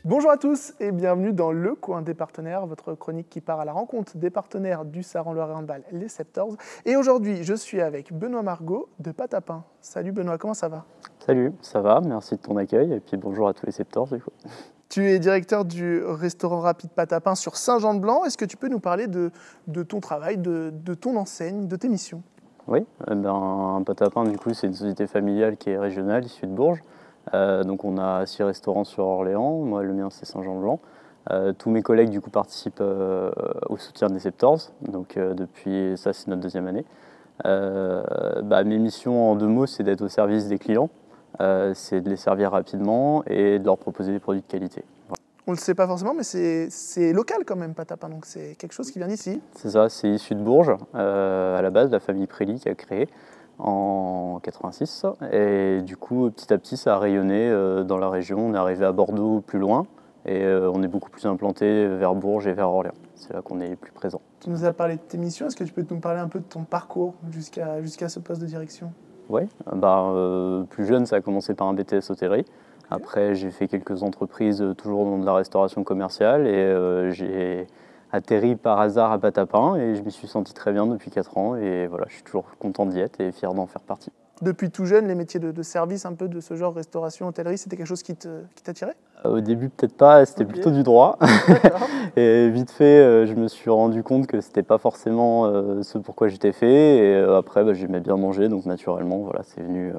Bonjour à tous et bienvenue dans Le Coin des Partenaires, votre chronique qui part à la rencontre des partenaires du Saran-Loiret Handball, les Septors. Et aujourd'hui, je suis avec Benoît Margot de Patapin. Salut Benoît, comment ça va? Salut, ça va, merci de ton accueil et puis bonjour à tous les Septors du coup. Tu es directeur du restaurant rapide Patapin sur Saint-Jean-de-Blanc. Est-ce que tu peux nous parler de ton travail, de ton enseigne, de tes missions? Oui, Patapin du coup c'est une société familiale qui est régionale, issue de Bourges. Donc on a 6 restaurants sur Orléans, moi le mien c'est Saint-Jean-de-Blanc. Tous mes collègues du coup participent au soutien des Septors, donc depuis ça c'est notre deuxième année. Mes missions en 2 mots c'est d'être au service des clients, c'est de les servir rapidement et de leur proposer des produits de qualité. On ne le sait pas forcément, mais c'est local quand même, Patapin, donc c'est quelque chose qui vient d'ici. C'est ça, c'est issu de Bourges, à la base, la famille Prély qui a créé en 86. Et du coup, petit à petit, ça a rayonné dans la région. On est arrivé à Bordeaux plus loin et on est beaucoup plus implanté vers Bourges et vers Orléans. C'est là qu'on est plus présent. Tu nous as parlé de tes missions, est-ce que tu peux nous parler un peu de ton parcours jusqu'à ce poste de direction? Oui, plus jeune, ça a commencé par un BTS hôtellerie. Après, j'ai fait quelques entreprises toujours dans de la restauration commerciale et j'ai atterri par hasard à Patapin et je m'y suis senti très bien depuis 4 ans et voilà, je suis toujours content d'y être et fier d'en faire partie. Depuis tout jeune, les métiers de service, un peu de ce genre, restauration, hôtellerie, c'était quelque chose qui t'attirait? Au début, peut-être pas, c'était Ok. plutôt du droit. D'accord. Et vite fait, je me suis rendu compte que c'était pas forcément ce pourquoi j'étais fait. Et après, j'aimais bien manger, donc naturellement, voilà, c'est venu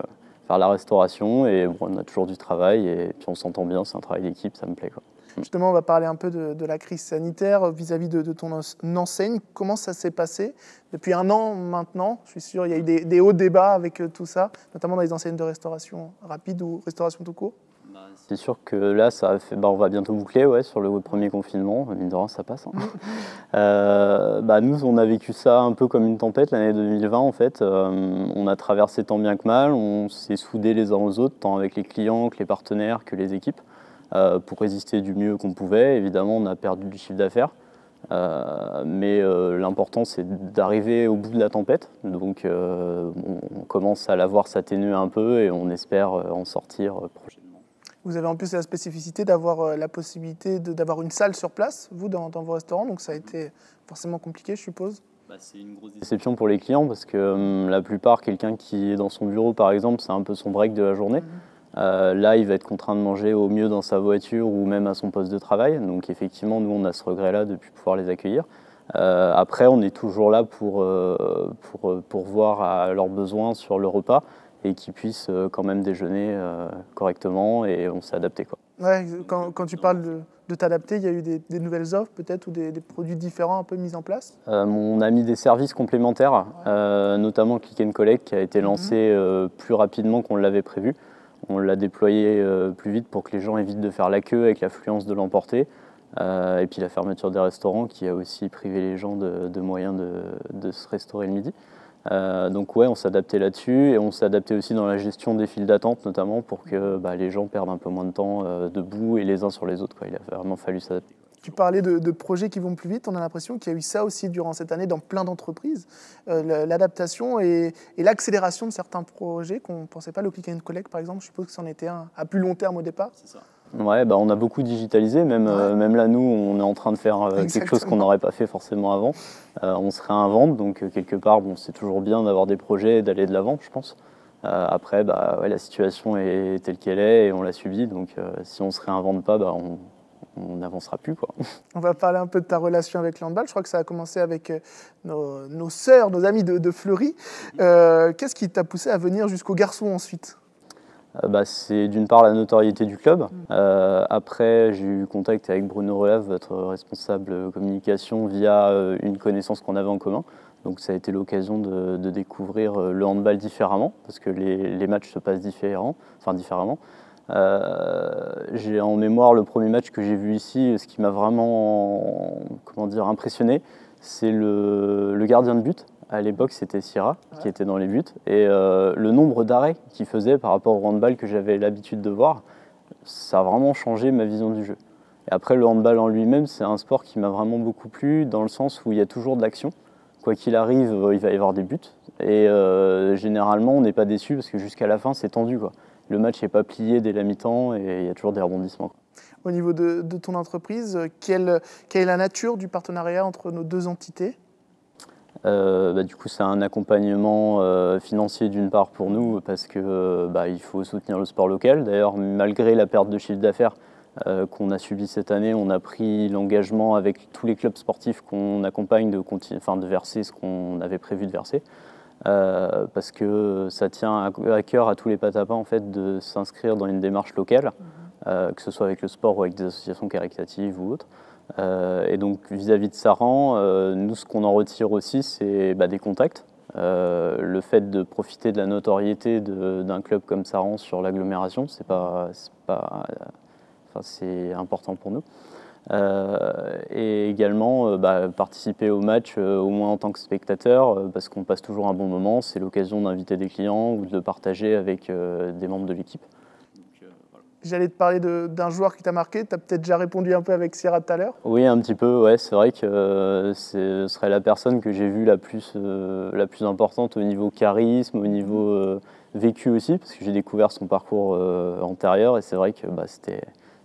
faire la restauration. Et bon, on a toujours du travail et puis on s'entend bien, c'est un travail d'équipe, ça me plaît, quoi. Justement, on va parler un peu de la crise sanitaire vis-à-vis de ton enseigne. Comment ça s'est passé depuis un an maintenant? Je suis sûr, il y a eu des hauts débats avec tout ça, notamment dans les enseignes de restauration rapide ou restauration tout court. C'est sûr que là, ça a fait, on va bientôt boucler sur le premier confinement. Mine de rien, ça passe, hein. Nous, on a vécu ça un peu comme une tempête l'année 2020 en fait. On a traversé tant bien que mal, on s'est soudés les uns aux autres, tant avec les clients que les partenaires que les équipes, pour résister du mieux qu'on pouvait. Évidemment, on a perdu du chiffre d'affaires, mais l'important c'est d'arriver au bout de la tempête. Donc on commence à la voir s'atténuer un peu et on espère en sortir prochainement. Vous avez en plus la spécificité d'avoir la possibilité d'avoir une salle sur place, vous, dans vos restaurants, donc ça a été forcément compliqué, je suppose. C'est une grosse déception pour les clients parce que la plupart, quelqu'un qui est dans son bureau par exemple, c'est un peu son break de la journée. Là, il va être contraint de manger au mieux dans sa voiture ou même à son poste de travail. Donc effectivement, nous, on a ce regret-là de ne plus pouvoir les accueillir. Après, on est toujours là pour voir à leurs besoins sur le repas et qu'ils puissent quand même déjeuner correctement et on s'est adapté, quoi. Ouais, quand tu parles de t'adapter, il y a eu des nouvelles offres peut-être ou des produits différents un peu mis en place? On a mis des services complémentaires, notamment Click and Collect qui a été lancé plus rapidement qu'on l'avait prévu. On l'a déployé plus vite pour que les gens évitent de faire la queue avec l'affluence de l'emporter. Et puis la fermeture des restaurants qui a aussi privé les gens de moyens de se restaurer le midi. Donc ouais, on s'est adapté là-dessus et on s'est adapté aussi dans la gestion des files d'attente notamment pour que les gens perdent un peu moins de temps debout et les uns sur les autres, quoi. Il a vraiment fallu s'adapter. Tu parlais de projets qui vont plus vite, on a l'impression qu'il y a eu ça aussi durant cette année dans plein d'entreprises, l'adaptation et l'accélération de certains projets qu'on ne pensait pas. Le Click and Collect par exemple, je suppose que c'en était un à plus long terme au départ. C'est ça. Ouais, on a beaucoup digitalisé, même là nous on est en train de faire quelque chose qu'on n'aurait pas fait forcément avant. On se réinvente, donc quelque part c'est toujours bien d'avoir des projets et d'aller de l'avant, je pense. Après la situation est telle qu'elle est et on l'a subie, donc si on se réinvente pas, on n'avancera plus, quoi. On va parler un peu de ta relation avec le handball. Je crois que ça a commencé avec nos sœurs, nos amis de Fleury. Qu'est-ce qui t'a poussé à venir jusqu'aux garçons ensuite? C'est d'une part la notoriété du club. Après, j'ai eu contact avec Bruno Relave, votre responsable communication, via une connaissance qu'on avait en commun. Donc ça a été l'occasion de découvrir le handball différemment, parce que les matchs se passent différemment. J'ai en mémoire le premier match que j'ai vu ici, ce qui m'a vraiment impressionné, c'est le gardien de but. À l'époque, c'était Syrah qui était dans les buts. Et le nombre d'arrêts qu'il faisait par rapport au handball que j'avais l'habitude de voir, ça a vraiment changé ma vision du jeu. Et après, le handball en lui-même, c'est un sport qui m'a vraiment beaucoup plu, dans le sens où il y a toujours de l'action. quoi qu'il arrive, il va y avoir des buts. Et généralement, on n'est pas déçu parce que jusqu'à la fin, c'est tendu, quoi. Le match n'est pas plié dès la mi-temps et il y a toujours des rebondissements, quoi. Au niveau de ton entreprise, quelle est la nature du partenariat entre nos deux entités ? Du coup, c'est un accompagnement financier d'une part pour nous parce que il faut soutenir le sport local. D'ailleurs, malgré la perte de chiffre d'affaires qu'on a subie cette année, on a pris l'engagement avec tous les clubs sportifs qu'on accompagne de verser ce qu'on avait prévu de verser. Parce que ça tient à cœur à tous les patapins en fait, de s'inscrire dans une démarche locale, que ce soit avec le sport ou avec des associations caritatives ou autres. Et donc vis-à-vis de Saran, nous ce qu'on en retire aussi c'est des contacts. Le fait de profiter de la notoriété d'un club comme Saran sur l'agglomération, c'est important pour nous. Et également participer au match au moins en tant que spectateur parce qu'on passe toujours un bon moment, c'est l'occasion d'inviter des clients ou de le partager avec des membres de l'équipe. J'allais te parler d'un joueur qui t'a marqué, tu as peut-être déjà répondu un peu avec Sierra tout à l'heure. Oui, un petit peu, ouais, c'est vrai que ce serait la personne que j'ai vue la plus importante au niveau charisme, au niveau vécu aussi, parce que j'ai découvert son parcours antérieur et c'est vrai que c'était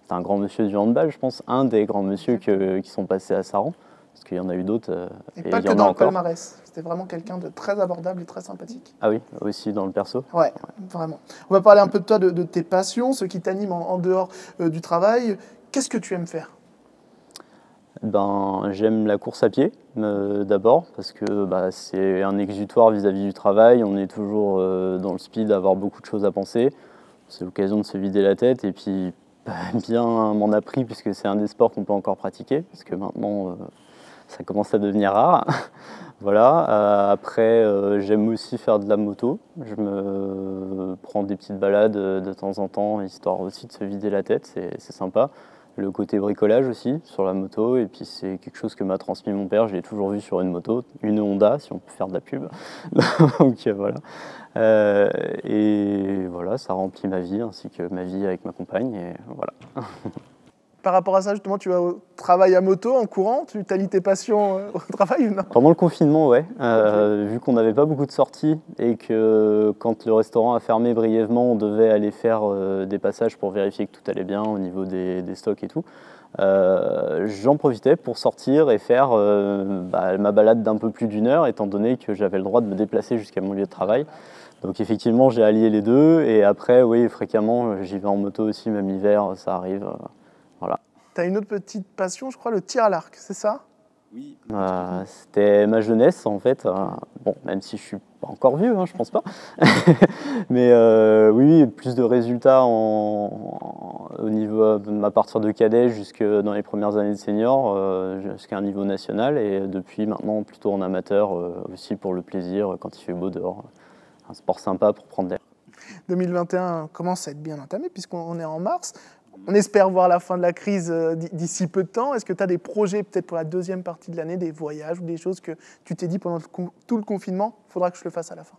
un grand monsieur du handball, je pense, un des grands monsieur qui sont passés à Saran, parce qu'il y en a eu d'autres. Et pas que dans le palmarès, c'était vraiment quelqu'un de très abordable et très sympathique. Ah oui, aussi dans le perso. Ouais, vraiment. On va parler un peu de toi, de tes passions, ce qui t'anime en dehors du travail. Qu'est-ce que tu aimes faire ? J'aime la course à pied, d'abord, parce que c'est un exutoire vis-à-vis du travail. On est toujours dans le speed, à avoir beaucoup de choses à penser. C'est l'occasion de se vider la tête et puis bien m'en a pris puisque c'est un des sports qu'on peut encore pratiquer, parce que maintenant ça commence à devenir rare. Voilà. Après, j'aime aussi faire de la moto. Je me prends des petites balades de temps en temps, histoire aussi de se vider la tête, c'est sympa. Le côté bricolage aussi sur la moto, et puis c'est quelque chose que m'a transmis mon père, je l'ai toujours vu sur une moto, une Honda si on peut faire de la pub. Donc voilà. Et voilà, ça remplit ma vie ainsi que ma vie avec ma compagne, et voilà. Par rapport à ça, justement, tu vas au travail à moto, en courant, tu allies tes passions au travail ou non ? Pendant le confinement, ouais. Vu qu'on n'avait pas beaucoup de sorties et que quand le restaurant a fermé brièvement, on devait aller faire des passages pour vérifier que tout allait bien au niveau des stocks et tout. J'en profitais pour sortir et faire ma balade d'un peu plus d'une heure, étant donné que j'avais le droit de me déplacer jusqu'à mon lieu de travail. Donc effectivement, j'ai allié les deux. Et après, oui, fréquemment, j'y vais en moto aussi, même l'hiver, ça arrive. Voilà. Tu as une autre petite passion, je crois, le tir à l'arc, c'est ça ? Oui. C'était ma jeunesse, en fait. Bon, même si je suis pas encore vieux, je pense pas. Mais oui, plus de résultats au niveau à partir de cadet jusque dans les premières années de senior, jusqu'à un niveau national. Et depuis maintenant, plutôt en amateur, aussi pour le plaisir, quand il fait beau dehors. Un sport sympa pour prendre l'air. 2021 commence à être bien entamé, puisqu'on est en mars. On espère voir la fin de la crise d'ici peu de temps. Est-ce que tu as des projets peut-être pour la deuxième partie de l'année, des voyages ou des choses que tu t'es dit pendant tout le confinement, il faudra que je le fasse à la fin ?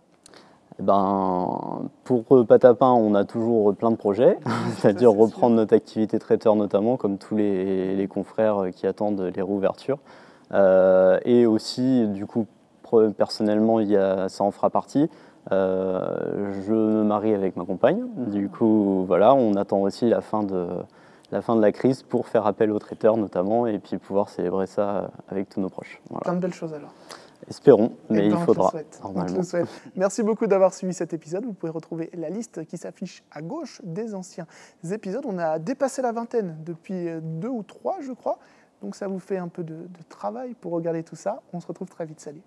Pour Patapin, on a toujours plein de projets, c'est-à-dire reprendre notre activité traiteur notamment, comme tous les confrères qui attendent les réouvertures. Et aussi, du coup, personnellement, ça en fera partie. Je me marie avec ma compagne, du coup voilà, on attend aussi la fin de la crise pour faire appel aux traiteurs notamment et puis pouvoir célébrer ça avec tous nos proches. Voilà. Plein de belles choses alors. Espérons, mais il faudra. Normalement. Merci beaucoup d'avoir suivi cet épisode. Vous pouvez retrouver la liste qui s'affiche à gauche des anciens épisodes. On a dépassé la vingtaine depuis 2 ou 3, je crois. Donc ça vous fait un peu de travail pour regarder tout ça. On se retrouve très vite. Salut.